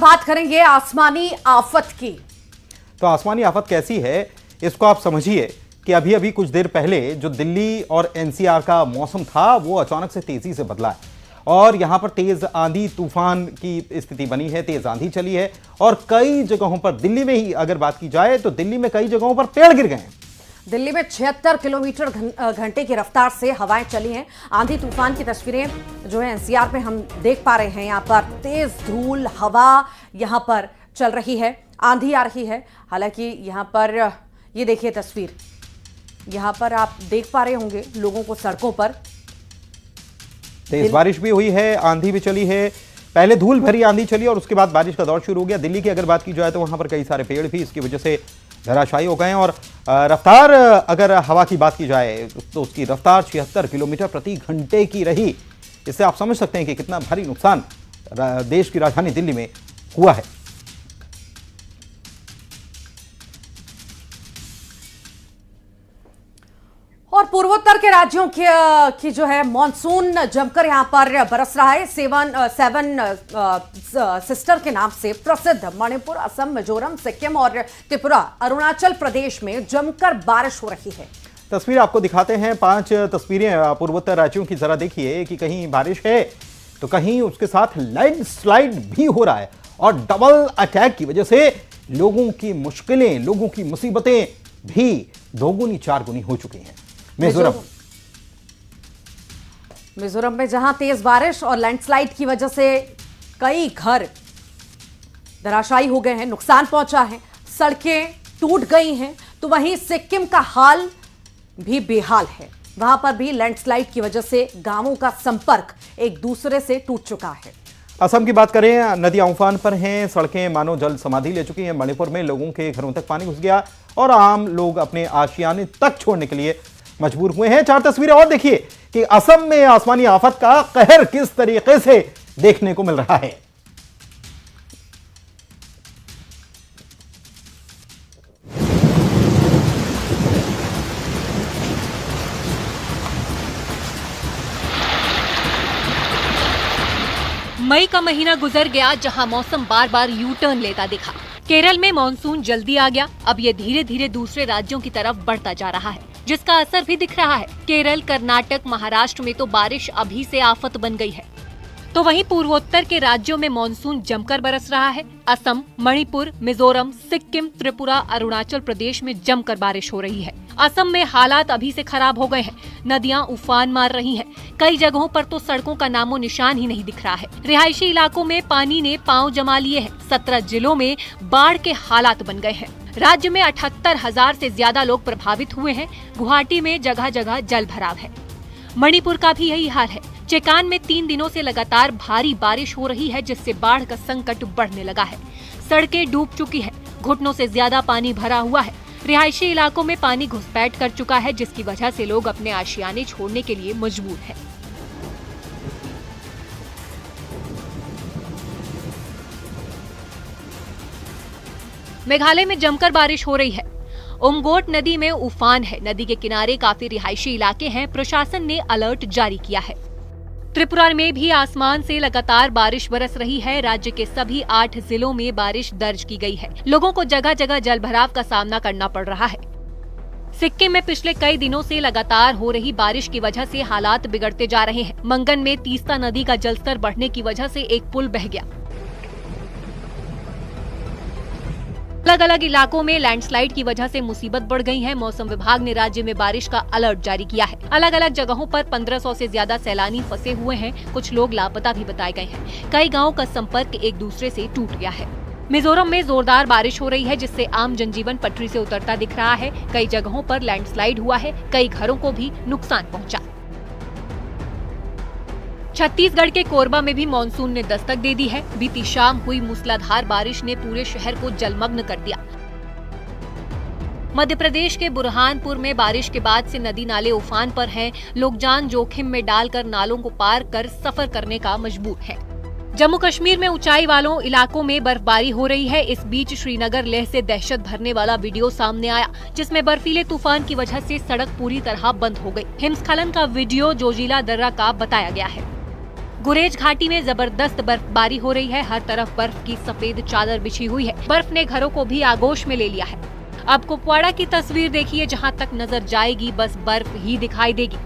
बात करेंगे आसमानी आफत की। तो आसमानी आफत कैसी है इसको आप समझिए कि अभी अभी कुछ देर पहले जो दिल्ली और एनसीआर का मौसम था वो अचानक से तेजी से बदला है और यहां पर तेज आंधी तूफान की स्थिति बनी है, तेज आंधी चली है और कई जगहों पर, दिल्ली में ही अगर बात की जाए तो दिल्ली में कई जगहों पर पेड़ गिर गए हैं। दिल्ली में 76 किलोमीटर घंटे की रफ्तार से हवाएं चली हैं। आंधी तूफान की तस्वीरें जो है एनसीआर पे हम देख पा रहे हैं। यहाँ पर तेज धूल हवा यहाँ पर चल रही है, आंधी आ रही है। हालांकि यहाँ पर ये देखिए तस्वीर, यहाँ पर आप देख पा रहे होंगे लोगों को सड़कों पर। तेज बारिश भी हुई है, आंधी भी चली है। पहले धूल भरी आंधी चली और उसके बाद बारिश का दौर शुरू हो गया। दिल्ली की अगर बात की जाए तो वहां पर कई सारे पेड़ भी इसकी वजह से धराशायी हो गए हैं और रफ्तार, अगर हवा की बात की जाए तो उसकी रफ्तार 76 किलोमीटर प्रति घंटे की रही। इससे आप समझ सकते हैं कि कितना भारी नुकसान देश की राजधानी दिल्ली में हुआ है। और पूर्वोत्तर के राज्यों की जो है मॉनसून जमकर यहां पर बरस रहा है। सेवन सिस्टर के नाम से प्रसिद्ध मणिपुर, असम, मिजोरम, सिक्किम और त्रिपुरा, अरुणाचल प्रदेश में जमकर बारिश हो रही है। तस्वीर आपको दिखाते हैं, 5 तस्वीरें पूर्वोत्तर राज्यों की। जरा देखिए कि कहीं बारिश है तो कहीं उसके साथ लैंडस्लाइड भी हो रहा है और डबल अटैक की वजह से लोगों की मुश्किलें, लोगों की मुसीबतें भी दोगुनी चारगुनी हो चुकी हैं। मिजोरम में जहां तेज बारिश और लैंडस्लाइड की वजह से कई घर धराशायी हो गए हैं, नुकसान पहुंचा है, सड़कें टूट गई हैं। तो वहीं सिक्किम का हाल भी बेहाल है। वहां पर भी लैंडस्लाइड की वजह से गांवों का संपर्क एक दूसरे से टूट चुका है। असम की बात करें, नदियां उफान पर हैं, सड़कें मानो जल समाधि ले चुकी हैं। मणिपुर में लोगों के घरों तक पानी घुस गया और आम लोग अपने आशियाने तक छोड़ने के लिए मजबूर हुए हैं। 4 तस्वीरें और देखिए कि असम में आसमानी आफत का कहर किस तरीके से देखने को मिल रहा है। मई का महीना गुजर गया जहां मौसम बार बार यू टर्न लेता दिखा। केरल में मॉनसून जल्दी आ गया, अब ये धीरे धीरे दूसरे राज्यों की तरफ बढ़ता जा रहा है, जिसका असर भी दिख रहा है। केरल, कर्नाटक, महाराष्ट्र में तो बारिश अभी से आफत बन गई है। तो वहीं पूर्वोत्तर के राज्यों में मॉनसून जमकर बरस रहा है। असम, मणिपुर, मिजोरम, सिक्किम, त्रिपुरा, अरुणाचल प्रदेश में जमकर बारिश हो रही है। असम में हालात अभी से खराब हो गए हैं, नदियां उफान मार रही हैं। कई जगहों पर तो सड़कों का नामो निशान ही नहीं दिख रहा है। रिहायशी इलाकों में पानी ने पांव जमा लिए हैं। 17 जिलों में बाढ़ के हालात बन गए हैं। राज्य में 78,000 से ज्यादा लोग प्रभावित हुए हैं। गुवाहाटी में जगह जगह जल भराव है। मणिपुर का भी यही हाल है। चेकान में 3 दिनों से लगातार भारी बारिश हो रही है, जिससे बाढ़ का संकट बढ़ने लगा है। सड़कें डूब चुकी है, घुटनों से ज्यादा पानी भरा हुआ है। रिहायशी इलाकों में पानी घुसपैठ कर चुका है, जिसकी वजह से लोग अपने आशियाने छोड़ने के लिए मजबूर हैं। मेघालय में जमकर बारिश हो रही है। उमगोट नदी में उफान है। नदी के किनारे काफी रिहायशी इलाके हैं। प्रशासन ने अलर्ट जारी किया है। त्रिपुरा में भी आसमान से लगातार बारिश बरस रही है। राज्य के सभी 8 जिलों में बारिश दर्ज की गई है। लोगों को जगह जगह जलभराव का सामना करना पड़ रहा है। सिक्किम में पिछले कई दिनों से लगातार हो रही बारिश की वजह से हालात बिगड़ते जा रहे हैं। मंगन में तीस्ता नदी का जलस्तर बढ़ने की वजह से एक पुल बह गया। अलग अलग इलाकों में लैंडस्लाइड की वजह से मुसीबत बढ़ गई है। मौसम विभाग ने राज्य में बारिश का अलर्ट जारी किया है। अलग अलग जगहों पर 1500 से ज्यादा सैलानी फंसे हुए हैं। कुछ लोग लापता भी बताए गए हैं। कई गांवों का संपर्क एक दूसरे से टूट गया है। मिजोरम में जोरदार बारिश हो रही है, जिससे आम जनजीवन पटरी से उतरता दिख रहा है। कई जगहों पर लैंडस्लाइड हुआ है। कई घरों को भी नुकसान पहुँचा। छत्तीसगढ़ के कोरबा में भी मानसून ने दस्तक दे दी है। बीती शाम हुई मूसलाधार बारिश ने पूरे शहर को जलमग्न कर दिया। मध्य प्रदेश के बुरहानपुर में बारिश के बाद से नदी नाले उफान पर हैं। लोग जान जोखिम में डालकर नालों को पार कर सफर करने का मजबूर हैं। जम्मू कश्मीर में ऊंचाई वालों इलाकों में बर्फबारी हो रही है। इस बीच श्रीनगर लेह से दहशत भरने वाला वीडियो सामने आया, जिसमें बर्फीले तूफान की वजह से सड़क पूरी तरह बंद हो गई। हिमस्खलन का वीडियो जोजिला दर्रा का बताया गया है। गुरेज घाटी में जबरदस्त बर्फबारी हो रही है। हर तरफ बर्फ की सफेद चादर बिछी हुई है। बर्फ ने घरों को भी आगोश में ले लिया है। अब कुपवाड़ा की तस्वीर देखिए, जहां तक नजर जाएगी बस बर्फ ही दिखाई देगी।